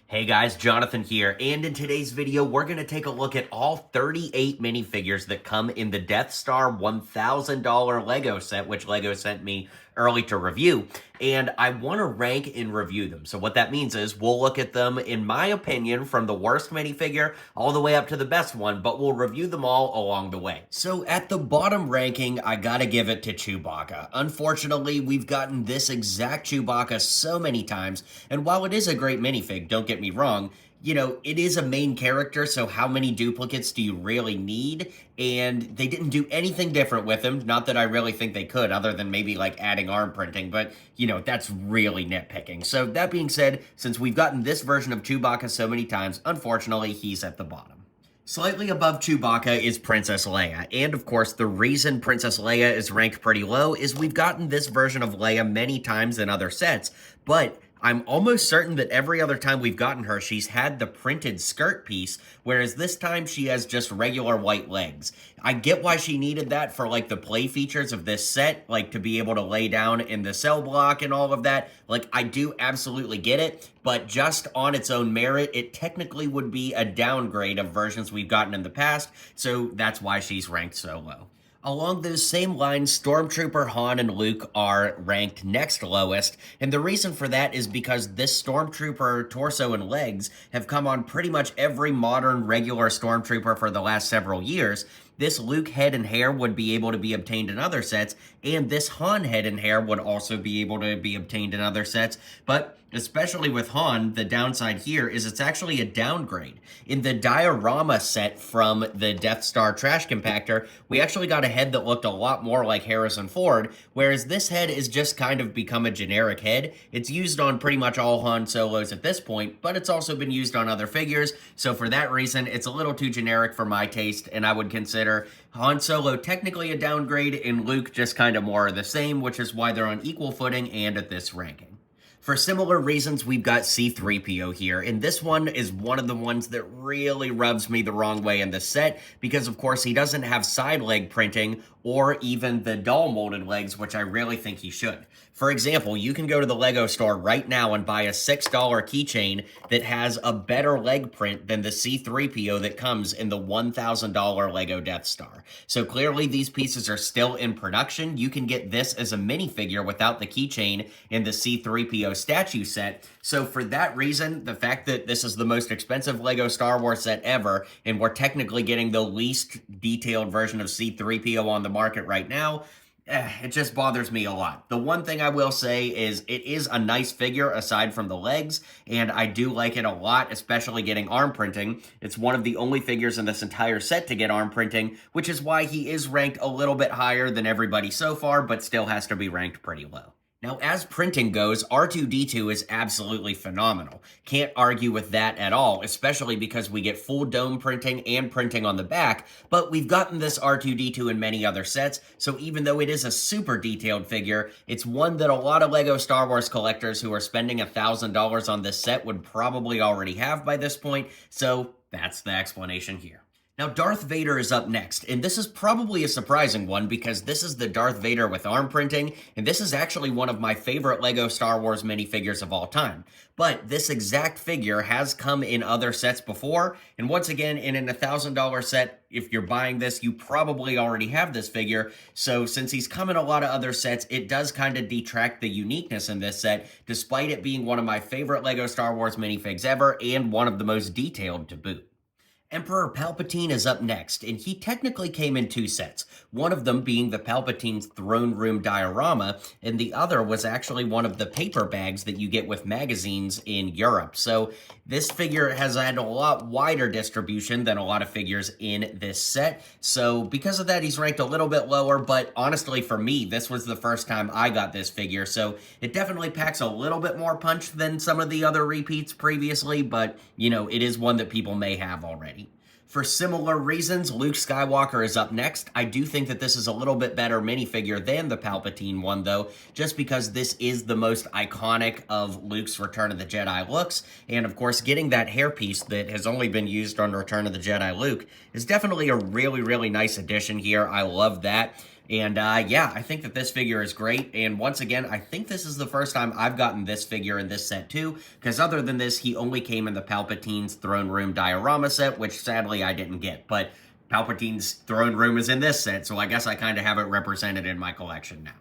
Hey guys, Jonathan here, and in today's video, we're going to take a look at all 38 minifigures that come in the Death Star $1,000 Lego set, which Lego sent me early to review, and I want to rank and review them. So what that means is we'll look at them, in my opinion, from the worst minifigure all the way up to the best one, but we'll review them all along the way. So at the bottom ranking, I gotta give it to Chewbacca. Unfortunately, we've gotten this exact Chewbacca so many times, and while it is a great minifig, don't get me wrong, it is a main character, so how many duplicates do you really need? And they didn't do anything different with him. Not that I really think they could, other than maybe like adding arm printing, but that's really nitpicking. So that being said, since we've gotten this version of Chewbacca so many times, unfortunately, he's at the bottom. Slightly above Chewbacca is Princess Leia, and of course the reason Princess Leia is ranked pretty low is we've gotten this version of Leia many times in other sets, but I'm almost certain that every other time we've gotten her, she's had the printed skirt piece, whereas this time she has just regular white legs. I get why she needed that for like the play features of this set, like to be able to lay down in the cell block and all of that. Like, I do absolutely get it, but just on its own merit, it technically would be a downgrade of versions we've gotten in the past, so that's why she's ranked so low. Along those same lines, Stormtrooper Han and Luke are ranked next lowest, and the reason for that is because this Stormtrooper torso and legs have come on pretty much every modern regular Stormtrooper for the last several years. This Luke head and hair would be able to be obtained in other sets, and this Han head and hair would also be able to be obtained in other sets, but especially with Han, the downside here is it's actually a downgrade. In the diorama set from the Death Star trash compactor, we actually got a head that looked a lot more like Harrison Ford, whereas this head is just kind of become a generic head. It's used on pretty much all Han Solos at this point, but it's also been used on other figures, so for that reason, it's a little too generic for my taste, and I would consider Han Solo technically a downgrade, and Luke just kind of more of the same, which is why they're on equal footing and at this ranking. For similar reasons, we've got C3PO here, and this one is one of the ones that really rubs me the wrong way in this set, because of course he doesn't have side leg printing or even the doll molded legs, which I really think he should. For example, you can go to the Lego store right now and buy a $6 keychain that has a better leg print than the C3PO that comes in the $1,000 Lego Death Star. So clearly these pieces are still in production. You can get this as a minifigure without the keychain in the C3PO statue set. So for that reason, the fact that this is the most expensive Lego Star Wars set ever, and we're technically getting the least detailed version of C3PO on the market right now, it just bothers me a lot. The one thing I will say is it is a nice figure aside from the legs, and I do like it a lot, especially getting arm printing. It's one of the only figures in this entire set to get arm printing, which is why he is ranked a little bit higher than everybody so far, but still has to be ranked pretty low. Now, as printing goes, R2-D2 is absolutely phenomenal. Can't argue with that at all, especially because we get full dome printing and printing on the back, but we've gotten this R2-D2 in many other sets, so even though it is a super detailed figure, it's one that a lot of LEGO Star Wars collectors who are spending $1,000 on this set would probably already have by this point, so that's the explanation here. Now, Darth Vader is up next, and this is probably a surprising one because this is the Darth Vader with arm printing, and this is actually one of my favorite LEGO Star Wars minifigures of all time. But this exact figure has come in other sets before, and once again, in an $1,000 set, if you're buying this, you probably already have this figure, so since he's come in a lot of other sets, it does kind of detract the uniqueness in this set, despite it being one of my favorite LEGO Star Wars minifigs ever, and one of the most detailed to boot. Emperor Palpatine is up next, and he technically came in two sets, one of them being the Palpatine's throne room diorama, and the other was actually one of the paper bags that you get with magazines in Europe. So this figure has had a lot wider distribution than a lot of figures in this set, so because of that he's ranked a little bit lower, but honestly for me, this was the first time I got this figure, so it definitely packs a little bit more punch than some of the other repeats previously, but, it is one that people may have already. For similar reasons, Luke Skywalker is up next. I do think that this is a little bit better minifigure than the Palpatine one, though, just because this is the most iconic of Luke's Return of the Jedi looks, and of course, getting that hairpiece that has only been used on Return of the Jedi Luke is definitely a really, really nice addition here. I love that. And yeah, I think that this figure is great. And once again, I think this is the first time I've gotten this figure in this set too, because other than this, he only came in the Palpatine's Throne Room diorama set, which sadly I didn't get. But Palpatine's Throne Room is in this set, so I guess I kind of have it represented in my collection now.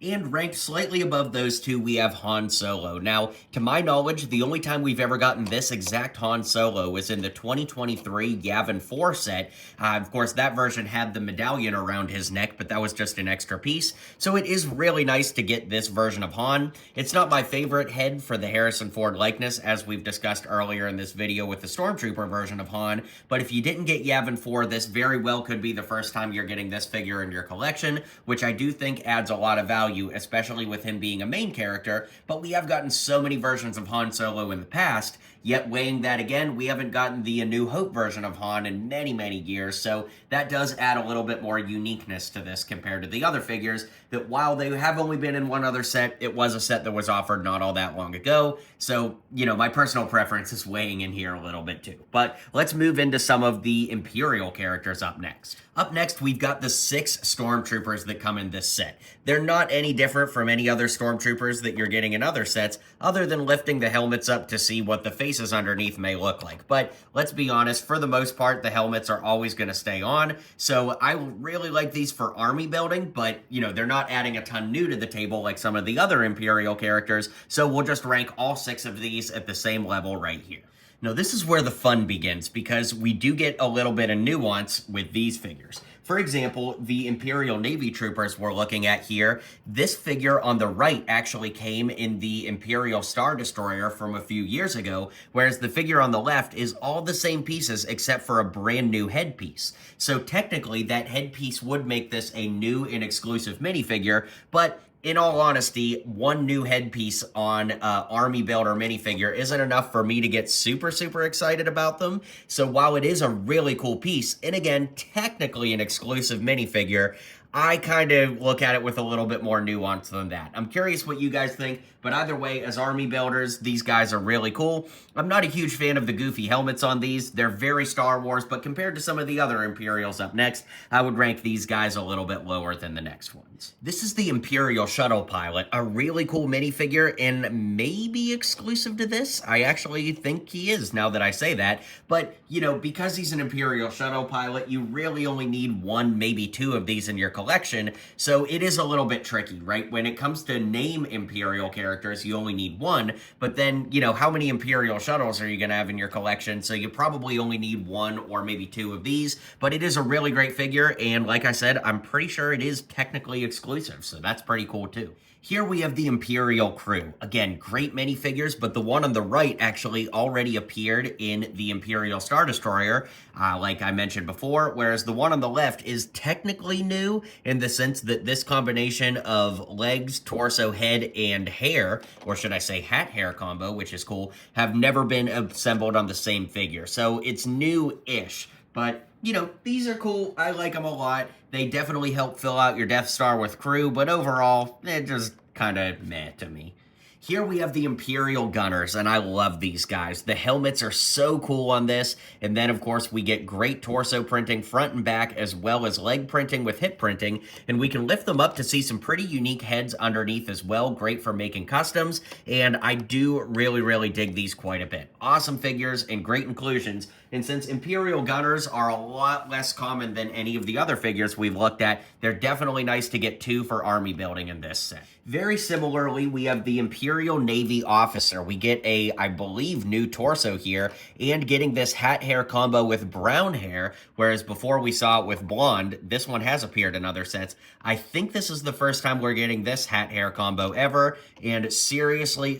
And ranked slightly above those two, we have Han Solo. Now, to my knowledge, the only time we've ever gotten this exact Han Solo was in the 2023 Yavin 4 set. Of course, that version had the medallion around his neck, but that was just an extra piece. So it is really nice to get this version of Han. It's not my favorite head for the Harrison Ford likeness, as we've discussed earlier in this video with the Stormtrooper version of Han. But if you didn't get Yavin 4, this very well could be the first time you're getting this figure in your collection, which I do think adds a lot of value, especially with him being a main character, but we have gotten so many versions of Han Solo in the past, yet weighing that again, we haven't gotten the A New Hope version of Han in many, many years, so that does add a little bit more uniqueness to this compared to the other figures, that while they have only been in one other set, it was a set that was offered not all that long ago, so, you know, my personal preference is weighing in here a little bit too. But let's move into some of the Imperial characters up next. Up next, we've got the 6 Stormtroopers that come in this set. They're not any different from any other Stormtroopers that you're getting in other sets, other than lifting the helmets up to see what the faces underneath may look like. But let's be honest, for the most part, the helmets are always going to stay on. So I really like these for army building, but, you know, they're not adding a ton new to the table like some of the other Imperial characters. So we'll just rank all 6 of these at the same level right here. Now, this is where the fun begins, because we do get a little bit of nuance with these figures. For example, the Imperial Navy Troopers we're looking at here, this figure on the right actually came in the Imperial Star Destroyer from a few years ago, whereas the figure on the left is all the same pieces except for a brand new headpiece. So technically, that headpiece would make this a new and exclusive minifigure, but in all honesty, one new headpiece on Army Builder minifigure isn't enough for me to get super excited about them. So while it is a really cool piece, and again, technically an exclusive minifigure, I kind of look at it with a little bit more nuance than that. I'm curious what you guys think, but either way, as army builders, these guys are really cool. I'm not a huge fan of the goofy helmets on these. They're very Star Wars, but compared to some of the other Imperials up next, I would rank these guys a little bit lower than the next ones. This is the Imperial Shuttle Pilot, a really cool minifigure and maybe exclusive to this. I actually think he is, now that I say that. But, you know, because he's an Imperial Shuttle Pilot, you really only need 1, maybe 2 of these in your collection, so it is a little bit tricky, right? When it comes to name Imperial characters, you only need 1, but then, you know, how many Imperial shuttles are you going to have in your collection? So you probably only need 1 or maybe 2 of these, but it is a really great figure, and like I said, I'm pretty sure it is technically exclusive, so that's pretty cool too. Here we have the Imperial crew. Again, great minifigures, but the one on the right actually already appeared in the Imperial Star Destroyer, like I mentioned before, whereas the one on the left is technically new in the sense that this combination of legs, torso, head, and hair, or should I say hat hair combo, which is cool, have never been assembled on the same figure. So it's new-ish, but you know, these are cool. I like them a lot. They definitely help fill out your Death Star with crew, but overall, they're just kind of meh to me. Here we have the Imperial Gunners, and I love these guys. The helmets are so cool on this, and then, of course, we get great torso printing front and back, as well as leg printing with hip printing, and we can lift them up to see some pretty unique heads underneath as well. Great for making customs, and I do really dig these quite a bit. Awesome figures and great inclusions, and since Imperial Gunners are a lot less common than any of the other figures we've looked at, they're definitely nice to get 2 for army building in this set. Very similarly, we have the Imperial Navy Officer. We get a, I believe, new torso here, and getting this hat hair combo with brown hair, whereas before we saw it with blonde. This one has appeared in other sets. I think this is the first time we're getting this hat hair combo ever, and seriously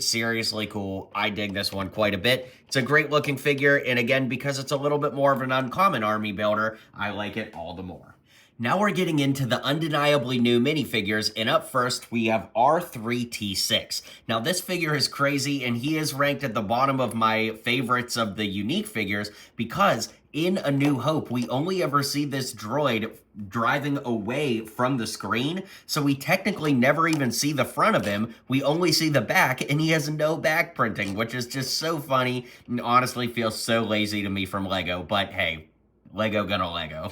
cool. I dig this one quite a bit. It's a great looking figure, and again, because it's a little bit more of an uncommon army builder, I like it all the more. Now we're getting into the undeniably new minifigures, and up first we have R2-D2. Now this figure is crazy, and he is ranked at the bottom of my favorites of the unique figures because in A New Hope, we only ever see this droid driving away from the screen, so we technically never even see the front of him. We only see the back, and he has no back printing, which is just so funny and honestly feels so lazy to me from Lego, but hey, Lego gonna Lego.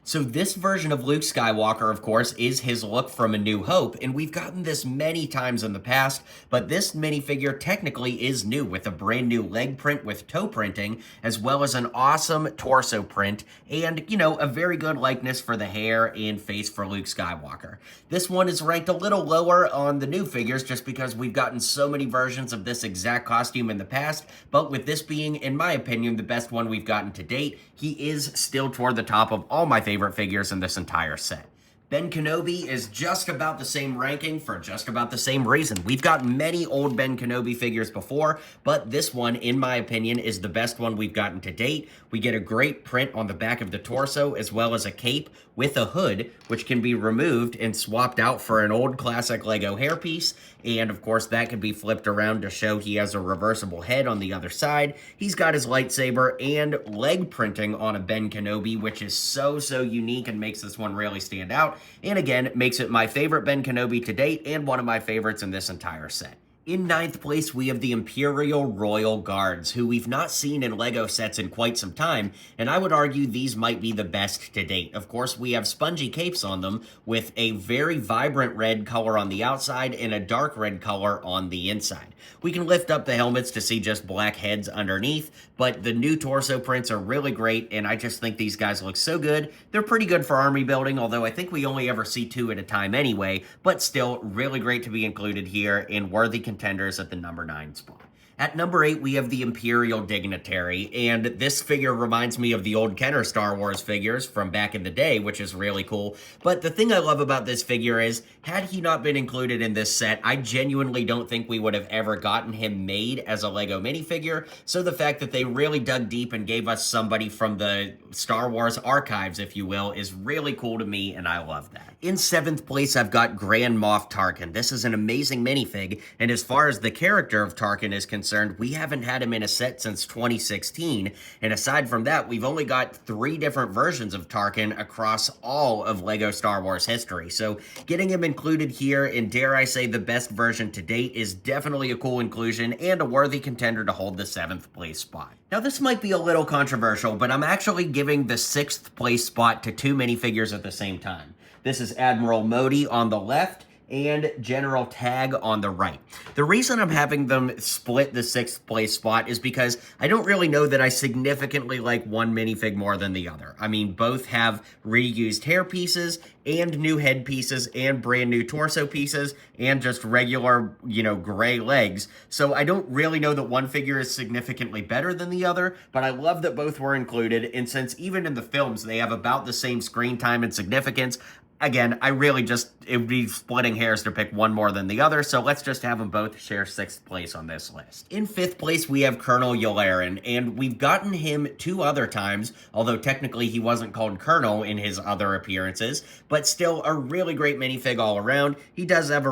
So this version of Luke Skywalker, of course, is his look from A New Hope, and we've gotten this many times in the past, but this minifigure technically is new with a brand new leg print with toe printing, as well as an awesome torso print, and, you know, a very good likeness for the hair and face for Luke Skywalker. This one is ranked a little lower on the new figures just because we've gotten so many versions of this exact costume in the past, but with this being, in my opinion, the best one we've gotten to date, he is still toward the top of all my favorite figures in this entire set. Ben Kenobi is just about the same ranking for just about the same reason. We've got many old Ben Kenobi figures before, but this one, in my opinion, is the best one we've gotten to date. We get a great print on the back of the torso, as well as a cape with a hood, which can be removed and swapped out for an old classic Lego hairpiece. And of course, that can be flipped around to show he has a reversible head on the other side. He's got his lightsaber and leg printing on a Ben Kenobi, which is so unique and makes this one really stand out. And again, makes it my favorite Ben Kenobi to date and one of my favorites in this entire set. In 9th place, we have the Imperial Royal Guards, who we've not seen in LEGO sets in quite some time, and I would argue these might be the best to date. Of course, we have spongy capes on them, with a very vibrant red color on the outside and a dark red color on the inside. We can lift up the helmets to see just black heads underneath, but the new torso prints are really great, and I just think these guys look so good. They're pretty good for army building, although I think we only ever see 2 at a time anyway, but still really great to be included here and worthy contenders at the number 9 spot. At number 8, we have the Imperial Dignitary, and this figure reminds me of the old Kenner Star Wars figures from back in the day, which is really cool. But the thing I love about this figure is, had he not been included in this set, I genuinely don't think we would have ever gotten him made as a LEGO minifigure, so the fact that they really dug deep and gave us somebody from the Star Wars archives, if you will, is really cool to me, and I love that. In 7th place, I've got Grand Moff Tarkin. This is an amazing minifig, and as far as the character of Tarkin is concerned, we haven't had him in a set since 2016, and aside from that, we've only got 3 different versions of Tarkin across all of LEGO Star Wars history, so getting him included here, and dare I say the best version to date, is definitely a cool inclusion and a worthy contender to hold the 7th place spot. Now this might be a little controversial, but I'm actually giving the 6th place spot to 2 minifigures at the same time. This is Admiral Modi on the left and General Tag on the right. The reason I'm having them split the 6th place spot is because I don't really know that I significantly like one minifig more than the other. I mean, both have reused hair pieces and new head pieces and brand new torso pieces and just regular, you know, gray legs. So I don't really know that one figure is significantly better than the other, but I love that both were included. And since even in the films, they have about the same screen time and significance, again, I really just, it would be splitting hairs to pick one more than the other, so let's just have them both share 6th place on this list. In 5th place, we have Colonel Yularen, and we've gotten him 2 other times, although technically he wasn't called Colonel in his other appearances, but still a really great minifig all around. He does have a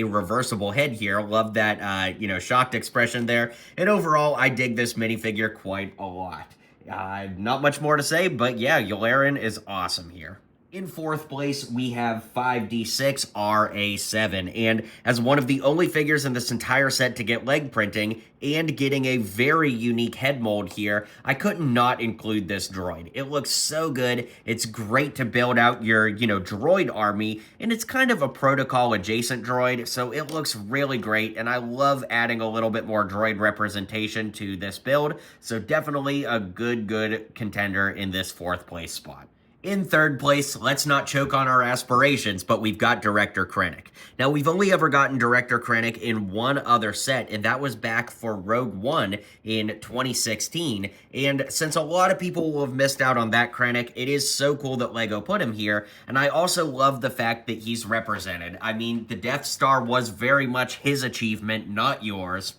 reversible head here. Love that, you know, shocked expression there, and overall, I dig this minifigure quite a lot. Not much more to say, but yeah, Yularen is awesome here. In 4th place, we have 5D6 RA7, and as one of the only figures in this entire set to get leg printing and getting a very unique head mold here, I could not include this droid. It looks so good. It's great to build out your, you know, droid army, and it's kind of a protocol adjacent droid, so it looks really great, and I love adding a little bit more droid representation to this build, so definitely a good contender in this 4th place spot. In 3rd place, let's not choke on our aspirations, but we've got Director Krennic. Now, we've only ever gotten Director Krennic in one other set, and that was back for Rogue One in 2016. And since a lot of people will have missed out on that Krennic, it is so cool that LEGO put him here, and I also love the fact that he's represented. I mean, the Death Star was very much his achievement, not yours.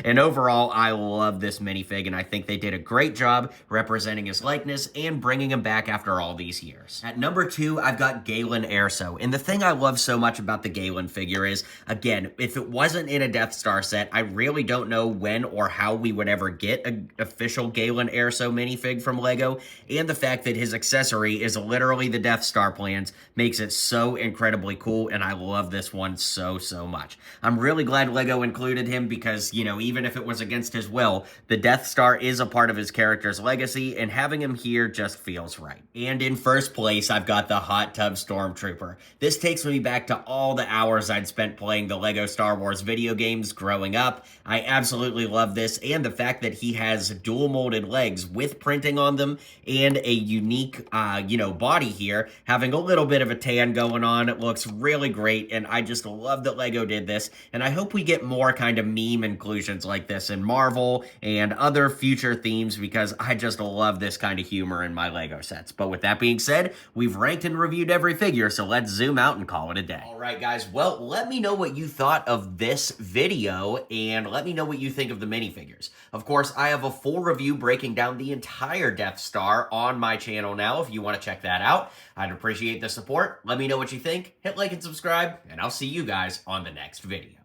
And overall, I love this minifig, and I think they did a great job representing his likeness and bringing him back after all these years. At number 2, I've got Galen Erso, and the thing I love so much about the Galen figure is, again, if it wasn't in a Death Star set, I really don't know when or how we would ever get an official Galen Erso minifig from LEGO, and the fact that his accessory is literally the Death Star plans makes it so incredibly cool, and I love this one so much. I'm really glad LEGO included him because because, you know, even if it was against his will, the Death Star is a part of his character's legacy, and having him here just feels right. And in first place, I've got the Hot Tub Stormtrooper. This takes me back to all the hours I'd spent playing the LEGO Star Wars video games growing up. I absolutely love this, and the fact that he has dual molded legs with printing on them and a unique, body here, having a little bit of a tan going on. It looks really great, and I just love that LEGO did this, and I hope we get more kind of meme inclusions like this in Marvel and other future themes, because I just love this kind of humor in my LEGO sets. But with that being said, we've ranked and reviewed every figure, so let's zoom out and call it a day. All right, guys, well, let me know what you thought of this video, and let me know what you think of the minifigures. Of course, I have a full review breaking down the entire Death Star on my channel now, if you want to check that out. I'd appreciate the support. Let me know what you think. Hit like and subscribe, and I'll see you guys on the next video.